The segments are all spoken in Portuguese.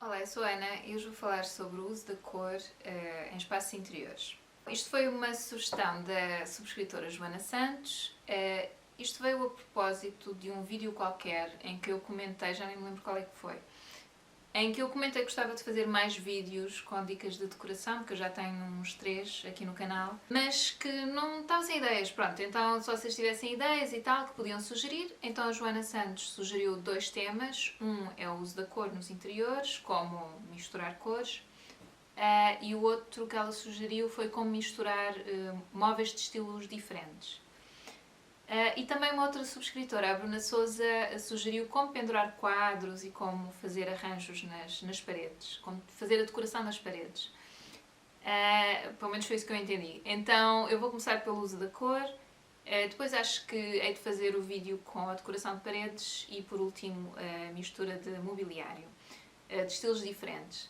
Olá, eu sou a Ana e hoje vou falar sobre o uso da cor em espaços interiores. Isto foi uma sugestão da subscritora Joana Santos. Isto veio a propósito de um vídeo qualquer em que eu comentei, já nem me lembro qual é que foi, em que eu comentei que gostava de fazer mais vídeos com dicas de decoração, porque eu já tenho uns 3 aqui no canal, mas que não estava sem ideias. Pronto, então se vocês tivessem ideias e tal, que podiam sugerir, então a Joana Santos sugeriu 2 temas. Um é o uso da cor nos interiores, como misturar cores, e o outro que ela sugeriu foi como misturar móveis de estilos diferentes. E também uma outra subscritora, a Bruna Souza, sugeriu como pendurar quadros e como fazer arranjos nas paredes, como fazer a decoração nas paredes. Pelo menos foi isso que eu entendi. Então eu vou começar pelo uso da cor, depois acho que hei de fazer o vídeo com a decoração de paredes e por último a mistura de mobiliário, de estilos diferentes.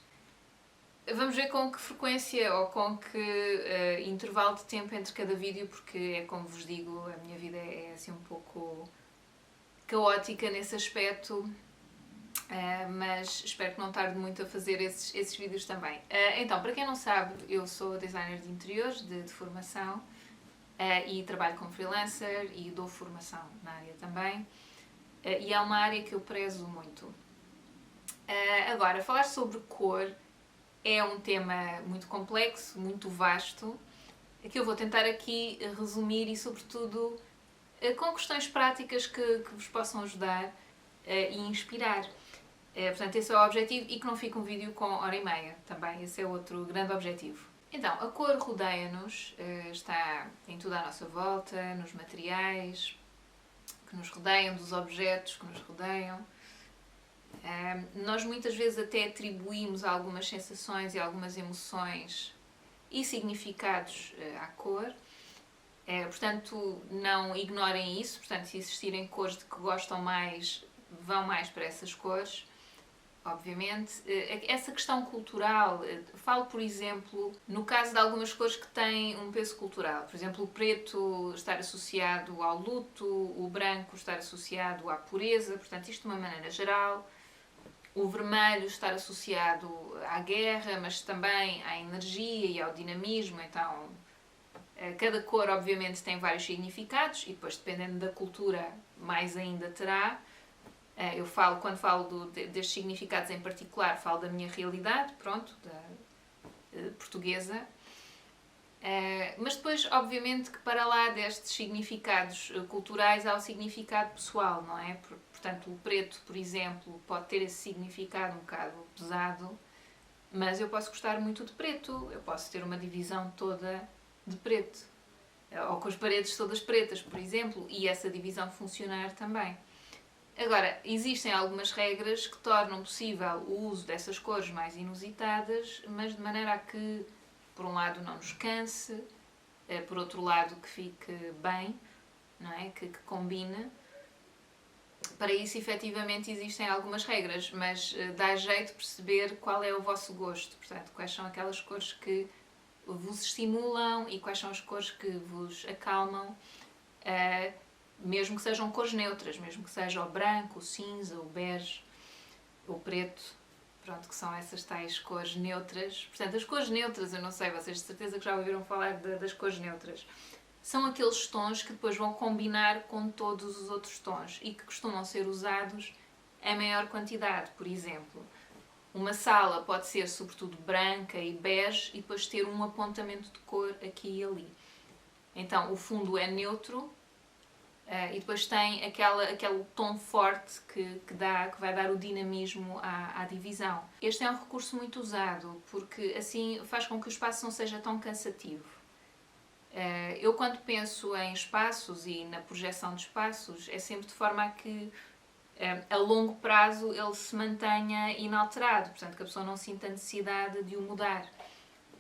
Vamos ver com que frequência ou com que intervalo de tempo entre cada vídeo, porque é como vos digo, a minha vida é assim um pouco caótica nesse aspecto, mas espero que não tarde muito a fazer esses vídeos também. Então, para quem não sabe, eu sou designer de interiores de formação e trabalho como freelancer e dou formação na área também, e é uma área que eu prezo muito. Agora, falar sobre cor é um tema muito complexo, muito vasto, que eu vou tentar aqui resumir e, sobretudo, com questões práticas que vos possam ajudar e inspirar. Portanto, esse é o objetivo e que não fique um vídeo com 1h30 também, esse é outro grande objetivo. Então, a cor rodeia-nos, está em tudo à nossa volta, nos materiais que nos rodeiam, dos objetos que nos rodeiam. Nós muitas vezes até atribuímos algumas sensações e algumas emoções e significados à cor. Portanto, não ignorem isso. Portanto, se existirem cores de que gostam mais, vão mais para essas cores, obviamente. Essa questão cultural, falo, por exemplo, no caso de algumas cores que têm um peso cultural. Por exemplo, o preto estar associado ao luto, o branco estar associado à pureza, portanto, isto de uma maneira geral. O vermelho estar associado à guerra, mas também à energia e ao dinamismo, então cada cor obviamente tem vários significados e depois dependendo da cultura mais ainda terá. Eu falo, quando falo destes significados em particular, falo da minha realidade, pronto, da portuguesa. Mas depois, obviamente, que para lá destes significados culturais há o significado pessoal, não é? Portanto, o preto, por exemplo, pode ter esse significado um bocado pesado, mas eu posso gostar muito de preto, eu posso ter uma divisão toda de preto, ou com as paredes todas pretas, por exemplo, e essa divisão funcionar também. Agora, existem algumas regras que tornam possível o uso dessas cores mais inusitadas, mas de maneira a que, por um lado, não nos canse, por outro lado, que fique bem, não é? Que combine. Para isso, efetivamente, existem algumas regras, mas dá jeito de perceber qual é o vosso gosto. Portanto, quais são aquelas cores que vos estimulam e quais são as cores que vos acalmam, mesmo que sejam cores neutras, mesmo que seja o branco, o cinza, o bege, o preto. Pronto, que são essas tais cores neutras. Portanto, as cores neutras, eu não sei, vocês de certeza que já ouviram falar das cores neutras. São aqueles tons que depois vão combinar com todos os outros tons e que costumam ser usados em maior quantidade. Por exemplo, uma sala pode ser sobretudo branca e bege e depois ter um apontamento de cor aqui e ali. Então, o fundo é neutro e depois tem aquele tom forte que vai dar o dinamismo à divisão. Este é um recurso muito usado porque assim faz com que o espaço não seja tão cansativo. Eu quando penso em espaços e na projeção de espaços é sempre de forma a que a longo prazo ele se mantenha inalterado, portanto que a pessoa não sinta necessidade de o mudar.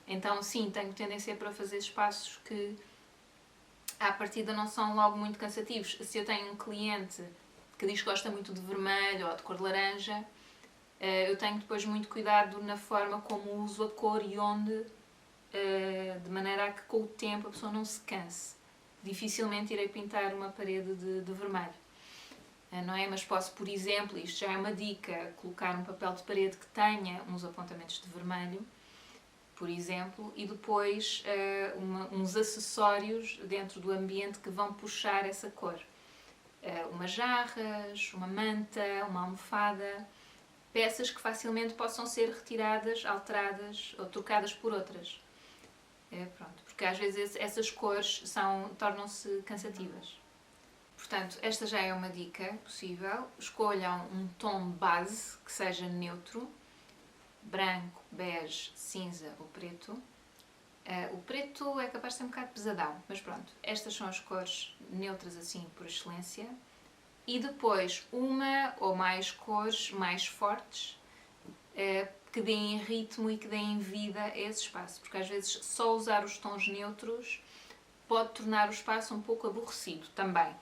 Então sim, tenho tendência para fazer espaços que à partida não são logo muito cansativos. Se eu tenho um cliente que diz que gosta muito de vermelho ou de cor de laranja, eu tenho depois muito cuidado na forma como uso a cor e onde, de maneira a que com o tempo a pessoa não se canse. Dificilmente irei pintar uma parede de vermelho. não é? Mas posso, por exemplo, isto já é uma dica, colocar um papel de parede que tenha uns apontamentos de vermelho, por exemplo, e depois uns acessórios dentro do ambiente que vão puxar essa cor. Umas jarras, uma manta, uma almofada, peças que facilmente possam ser retiradas, alteradas ou trocadas por outras. Pronto, porque às vezes essas cores tornam-se cansativas. Portanto, esta já é uma dica possível. Escolham um tom base que seja neutro, branco, bege, cinza ou preto. O preto é capaz de ser um bocado pesadão, mas pronto, estas são as cores neutras assim por excelência. E depois uma ou mais cores mais fortes que deem ritmo e que deem vida a esse espaço, porque às vezes só usar os tons neutros pode tornar o espaço um pouco aborrecido também,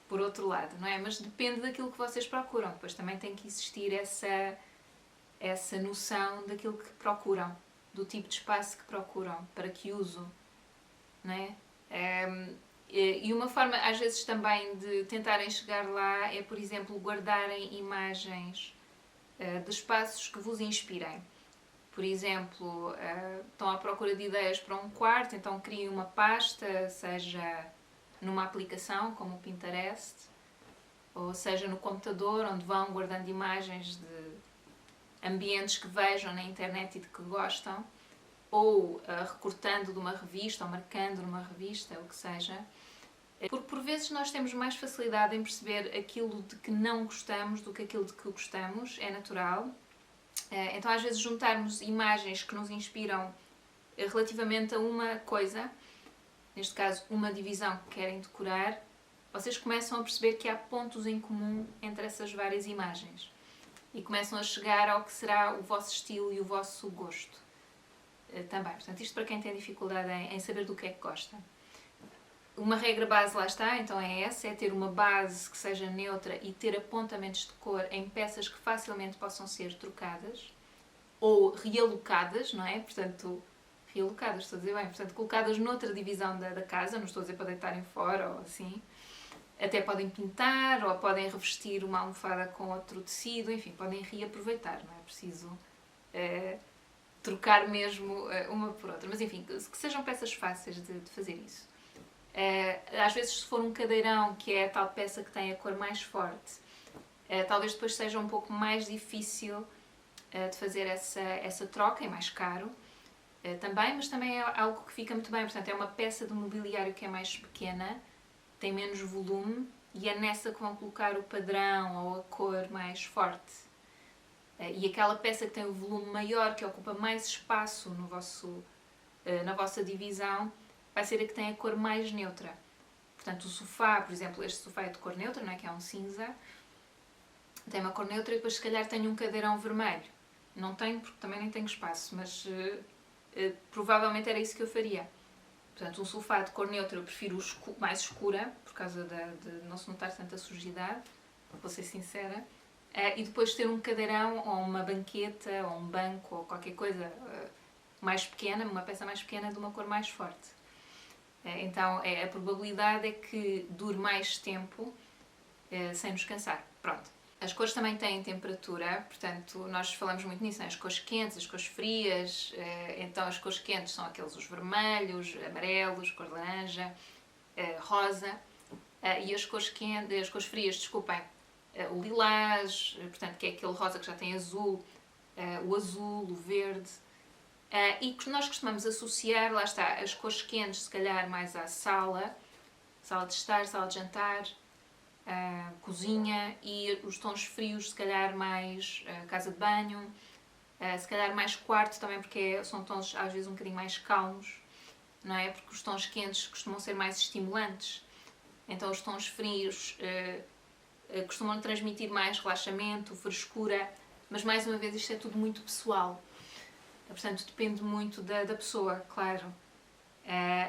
por outro lado, não é? Mas depende daquilo que vocês procuram, depois também tem que existir essa noção daquilo que procuram, do tipo de espaço que procuram, para que uso, não é? E uma forma, às vezes, também de tentarem chegar lá é, por exemplo, guardarem imagens de espaços que vos inspirem. Por exemplo, estão à procura de ideias para um quarto, então criem uma pasta, seja numa aplicação como o Pinterest, ou seja no computador, onde vão guardando imagens de ambientes que vejam na internet e de que gostam, ou recortando de uma revista, ou marcando numa revista, o que seja. Porque por vezes nós temos mais facilidade em perceber aquilo de que não gostamos do que aquilo de que gostamos, é natural. Então às vezes juntarmos imagens que nos inspiram relativamente a uma coisa, neste caso uma divisão que querem decorar, vocês começam a perceber que há pontos em comum entre essas várias imagens e começam a chegar ao que será o vosso estilo e o vosso gosto também. Portanto, isto para quem tem dificuldade em saber do que é que gosta. Uma regra base lá está, então é essa, é ter uma base que seja neutra e ter apontamentos de cor em peças que facilmente possam ser trocadas ou realocadas, não é? Portanto, realocadas, estou a dizer bem, portanto, colocadas noutra divisão da casa, não estou a dizer para deitarem fora ou assim. Até podem pintar ou podem revestir uma almofada com outro tecido, enfim, podem reaproveitar, não é preciso trocar mesmo uma por outra. Mas enfim, que sejam peças fáceis de fazer isso. Às vezes, se for um cadeirão, que é a tal peça que tem a cor mais forte, talvez depois seja um pouco mais difícil de fazer essa troca, é mais caro também, mas também é algo que fica muito bem. Portanto, é uma peça de mobiliário que é mais pequena, tem menos volume e é nessa que vão colocar o padrão ou a cor mais forte. E aquela peça que tem o volume maior, que ocupa mais espaço na vossa divisão, vai ser a que tem a cor mais neutra. Portanto, o sofá, por exemplo, este sofá é de cor neutra, não é? Que é um cinza, tem uma cor neutra e depois se calhar tenho um cadeirão vermelho. Não tenho porque também nem tenho espaço, mas provavelmente era isso que eu faria. Portanto, um sofá de cor neutra eu prefiro mais escura, por causa de não se notar tanta sujidade, vou ser sincera. E depois ter um cadeirão ou uma banqueta ou um banco ou qualquer coisa mais pequena, uma peça mais pequena de uma cor mais forte. Então a probabilidade é que dure mais tempo sem nos cansar. Pronto. As cores também têm temperatura, portanto nós falamos muito nisso, né? As cores quentes, as cores frias. Então as cores quentes são os vermelhos, amarelos, cor de laranja, rosa. E as cores frias, desculpem, o lilás, portanto que é aquele rosa que já tem azul, o azul, o verde. E que nós costumamos associar, lá está, as cores quentes se calhar mais à sala de estar, sala de jantar, cozinha, e os tons frios se calhar mais casa de banho, se calhar mais quarto também, porque são tons às vezes um bocadinho mais calmos, não é? Porque os tons quentes costumam ser mais estimulantes, então os tons frios costumam transmitir mais relaxamento, frescura, mas mais uma vez isto é tudo muito pessoal. Portanto, depende muito da pessoa, claro.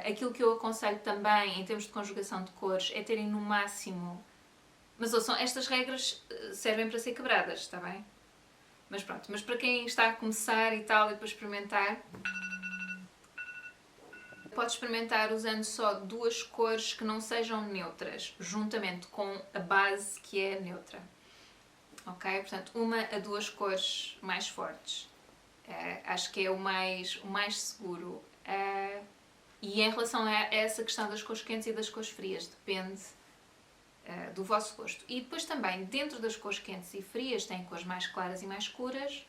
Aquilo que eu aconselho também, em termos de conjugação de cores, é terem no máximo... Mas ouçam, estas regras servem para ser quebradas, está bem? Mas pronto, mas para quem está a começar e tal, e para experimentar... Pode experimentar usando só duas cores que não sejam neutras, juntamente com a base que é neutra. Ok? Portanto, uma a duas cores mais fortes. Acho que é o mais seguro. E em relação a essa questão das cores quentes e das cores frias, depende do vosso gosto. E depois também, dentro das cores quentes e frias, tem cores mais claras e mais escuras,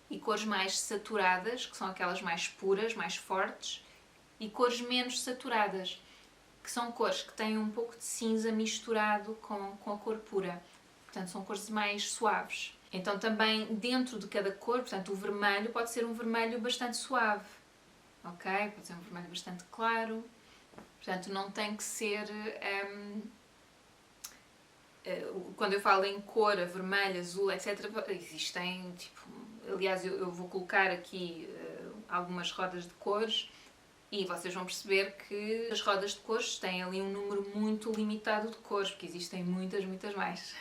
e cores mais saturadas, que são aquelas mais puras, mais fortes, e cores menos saturadas, que são cores que têm um pouco de cinza misturado com a cor pura. Portanto, são cores mais suaves. Então também dentro de cada cor, portanto o vermelho pode ser um vermelho bastante suave, ok? Pode ser um vermelho bastante claro, portanto não tem que ser... quando eu falo em cor, vermelho, azul, etc, existem, tipo, aliás eu vou colocar aqui algumas rodas de cores e vocês vão perceber que as rodas de cores têm ali um número muito limitado de cores, porque existem muitas mais.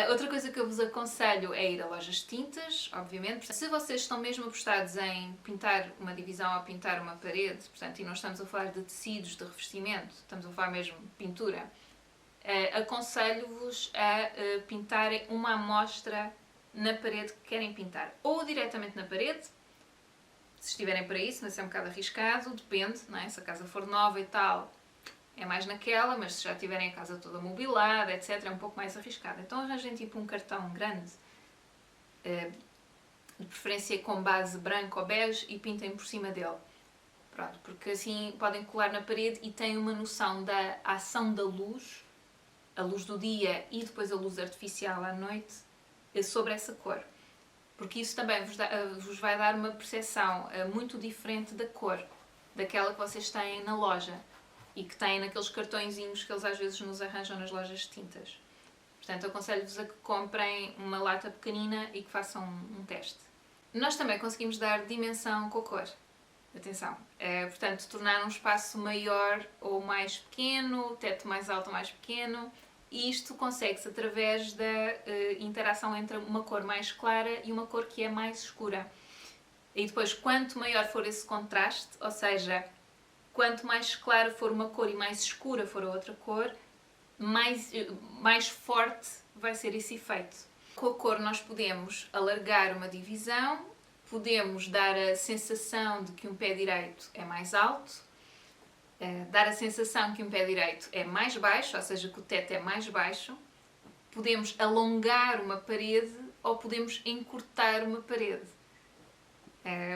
Outra coisa que eu vos aconselho é ir a lojas de tintas, obviamente. Se vocês estão mesmo apostados em pintar uma divisão ou pintar uma parede, portanto, e não estamos a falar de tecidos, de revestimento, estamos a falar mesmo de pintura, aconselho-vos a pintarem uma amostra na parede que querem pintar. Ou diretamente na parede, se estiverem para isso, mas é um bocado arriscado, depende, não é? Se a casa for nova e tal, é mais naquela, mas se já tiverem a casa toda mobilada, etc, é um pouco mais arriscado. Então arranjem tipo um cartão grande, de preferência com base branca ou bege, e pintem por cima dele. Pronto, porque assim podem colar na parede e têm uma noção da ação da luz, a luz do dia e depois a luz artificial à noite, sobre essa cor. Porque isso também vos vai dar uma percepção muito diferente da cor, daquela que vocês têm na loja e que têm naqueles cartõezinhos que eles às vezes nos arranjam nas lojas de tintas. Portanto, aconselho-vos a que comprem uma lata pequenina e que façam um teste. Nós também conseguimos dar dimensão com a cor. Atenção. Portanto, tornar um espaço maior ou mais pequeno, teto mais alto ou mais pequeno. E isto consegue-se através da interação entre uma cor mais clara e uma cor que é mais escura. E depois, quanto maior for esse contraste, ou seja, quanto mais clara for uma cor e mais escura for a outra cor, mais forte vai ser esse efeito. Com a cor nós podemos alargar uma divisão, podemos dar a sensação de que um pé direito é mais alto, dar a sensação que um pé direito é mais baixo, ou seja, que o teto é mais baixo, podemos alongar uma parede ou podemos encurtar uma parede.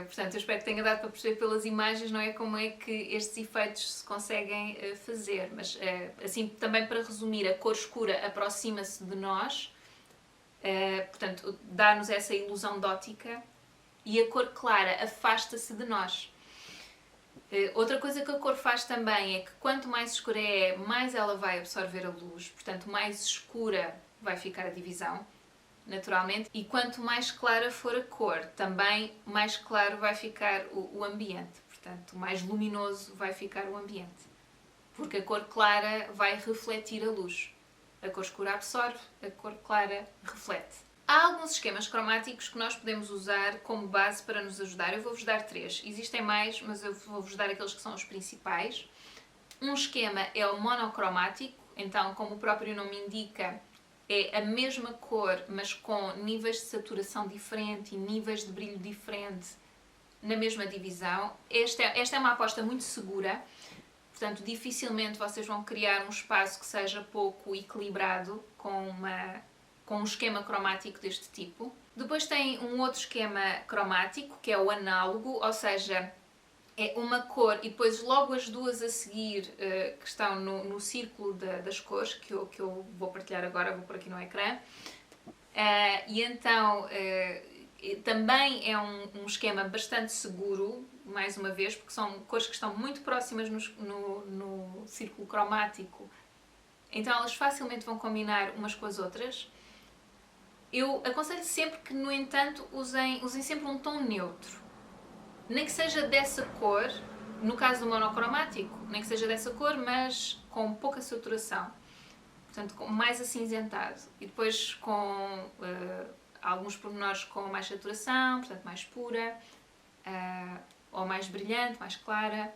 Portanto, eu espero que tenha dado para perceber pelas imagens, não é, como é que estes efeitos se conseguem fazer, mas assim também para resumir, a cor escura aproxima-se de nós, portanto dá-nos essa ilusão de ótica, e a cor clara afasta-se de nós. Outra coisa que a cor faz também é que quanto mais escura é, mais ela vai absorver a luz, portanto mais escura vai ficar a divisão, naturalmente, e quanto mais clara for a cor, também mais claro vai ficar o ambiente, portanto mais luminoso vai ficar o ambiente, porque a cor clara vai refletir a luz, a cor escura absorve, a cor clara reflete. Há alguns esquemas cromáticos que nós podemos usar como base para nos ajudar. Eu vou-vos dar 3. Existem mais, mas eu vou-vos dar aqueles que são os principais. Um esquema é o monocromático, então, como o próprio nome indica, é a mesma cor, mas com níveis de saturação diferente e níveis de brilho diferente na mesma divisão. Esta é uma aposta muito segura, portanto, dificilmente vocês vão criar um espaço que seja pouco equilibrado com um esquema cromático deste tipo. Depois tem um outro esquema cromático, que é o análogo, ou seja, é uma cor e depois logo as duas a seguir que estão no círculo das cores, que eu vou partilhar agora, vou pôr aqui no ecrã. E então também é um esquema bastante seguro, mais uma vez, porque são cores que estão muito próximas no círculo cromático, então elas facilmente vão combinar umas com as outras. Eu aconselho sempre que, no entanto, usem sempre um tom neutro. Nem que seja dessa cor, no caso do monocromático, nem que seja dessa cor, mas com pouca saturação. Portanto, mais acinzentado. E depois com alguns pormenores com mais saturação, portanto mais pura, ou mais brilhante, mais clara.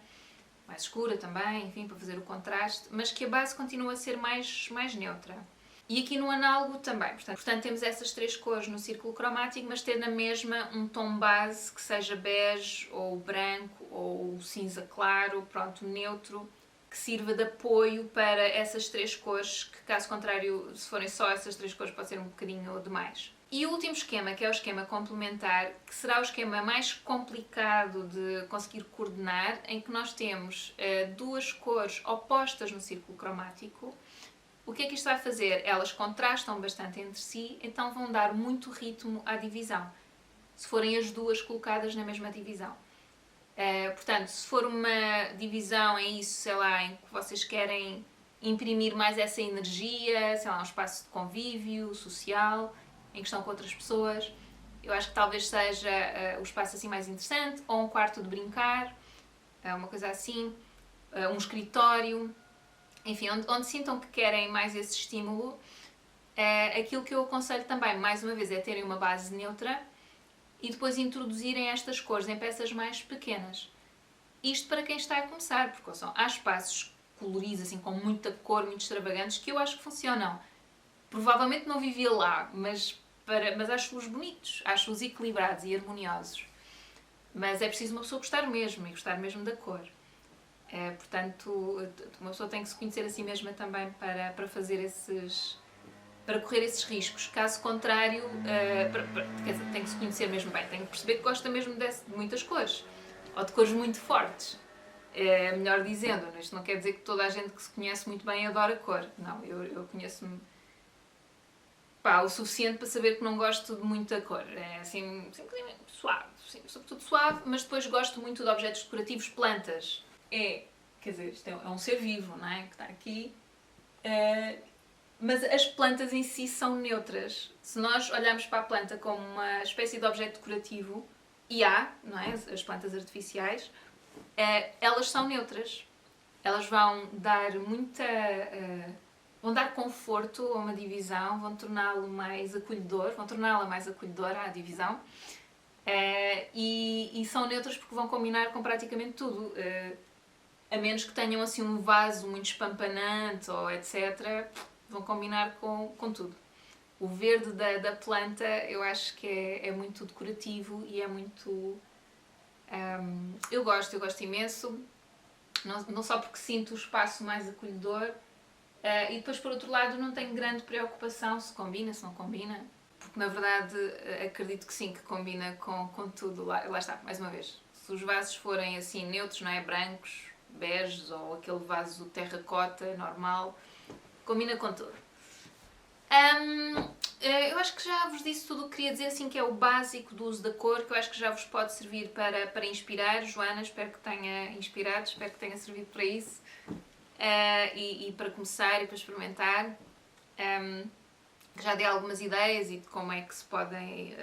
mais escura também, enfim, para fazer o contraste, mas que a base continua a ser mais neutra. E aqui no análogo também, portanto temos essas três cores no círculo cromático, mas ter na mesma um tom base que seja bege, ou branco, ou cinza claro, pronto, neutro, que sirva de apoio para essas três cores, que caso contrário, se forem só essas três cores, pode ser um bocadinho demais. E o último esquema, que é o esquema complementar, que será o esquema mais complicado de conseguir coordenar, em que nós temos duas cores opostas no círculo cromático. O que é que isto vai fazer? Elas contrastam bastante entre si, então vão dar muito ritmo à divisão, se forem as duas colocadas na mesma divisão. Portanto, se for uma divisão em isso, sei lá, em que vocês querem imprimir mais essa energia, sei lá, um espaço de convívio social, em questão com outras pessoas, eu acho que talvez seja o espaço assim mais interessante, ou um quarto de brincar, uma coisa assim, um escritório, enfim, onde sintam que querem mais esse estímulo. Aquilo que eu aconselho também, mais uma vez, é terem uma base neutra e depois introduzirem estas cores em peças mais pequenas. Isto para quem está a começar, porque há espaços coloridos, assim, com muita cor, muito extravagantes, que eu acho que funcionam. Provavelmente não vivia lá, mas acho-os bonitos, acho-os equilibrados e harmoniosos. Mas é preciso uma pessoa gostar mesmo, e gostar mesmo da cor. Portanto, uma pessoa tem que se conhecer a si mesma também para fazer para correr esses riscos. Caso contrário, quer dizer, tem que se conhecer mesmo bem, tem que perceber que gosta mesmo de muitas cores, ou de cores muito fortes. Melhor dizendo, isto não quer dizer que toda a gente que se conhece muito bem adora cor. Não, eu conheço-me o suficiente para saber que não gosto de muita cor. É assim, simplesmente suave, sim, sobretudo suave, mas depois gosto muito de objetos decorativos, plantas. Quer dizer, isto é um ser vivo, não é? Que está aqui. Mas as plantas em si são neutras. Se nós olharmos para a planta como uma espécie de objeto decorativo, e não é? As plantas artificiais, elas são neutras. Elas vão dar vão dar conforto a uma divisão, vão torná-la mais acolhedora à divisão. E são neutras porque vão combinar com praticamente tudo. A menos que tenham assim um vaso muito espampanante ou etc., vão combinar com tudo. O verde da planta eu acho que é muito decorativo e é muito... eu gosto imenso, não só porque sinto o espaço mais acolhedor, e depois por outro lado não tenho grande preocupação se combina, se não combina, porque na verdade acredito que sim, que combina com tudo. Lá está, mais uma vez, se os vasos forem assim neutros, não é? Brancos, beges ou aquele vaso terracota normal, combina com tudo. Eu acho que já vos disse tudo o que queria dizer, assim, que é o básico do uso da cor, que eu acho que já vos pode servir para inspirar. Joana, espero que tenha inspirado, espero que tenha servido para isso, e para começar e para experimentar. Já dei algumas ideias e de como é que se podem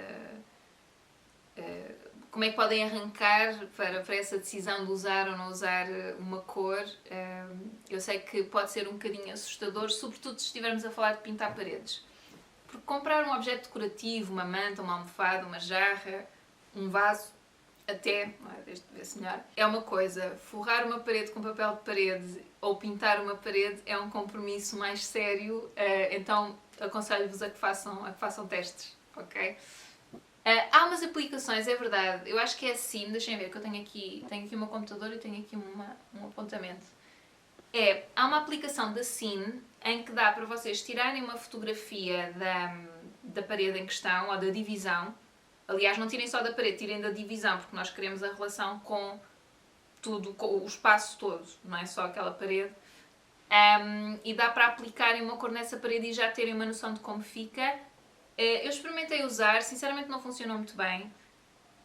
como é que podem arrancar para essa decisão de usar ou não usar uma cor. Eu sei que pode ser um bocadinho assustador, sobretudo se estivermos a falar de pintar paredes. Porque comprar um objeto decorativo, uma manta, uma almofada, uma jarra, um vaso, até, deste ver-se melhor, é uma coisa. Forrar uma parede com papel de parede ou pintar uma parede é um compromisso mais sério, então aconselho-vos a que façam testes, ok? Há umas aplicações, é verdade, eu acho que é assim, deixem ver que eu tenho aqui o meu computador e tenho aqui um apontamento. Há uma aplicação da Cine em que dá para vocês tirarem uma fotografia da parede em questão, ou da divisão. Aliás, não tirem só da parede, tirem da divisão, porque nós queremos a relação com tudo, com o espaço todo, não é só aquela parede. E dá para aplicarem uma cor nessa parede e já terem uma noção de como fica. Eu experimentei usar, sinceramente não funcionou muito bem.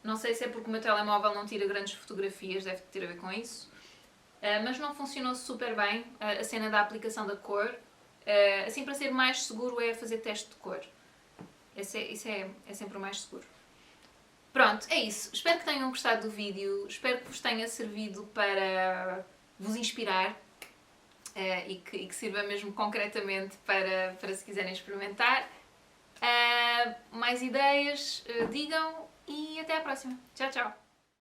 Não sei se é porque o meu telemóvel não tira grandes fotografias, deve ter a ver com isso. Mas não funcionou super bem a cena da aplicação da cor. Assim, para ser mais seguro é fazer teste de cor. Isso é sempre o mais seguro. Pronto, é isso. Espero que tenham gostado do vídeo. Espero que vos tenha servido para vos inspirar. E que sirva mesmo concretamente para se quiserem experimentar. Mais ideias, digam, e até à próxima. Tchau, tchau!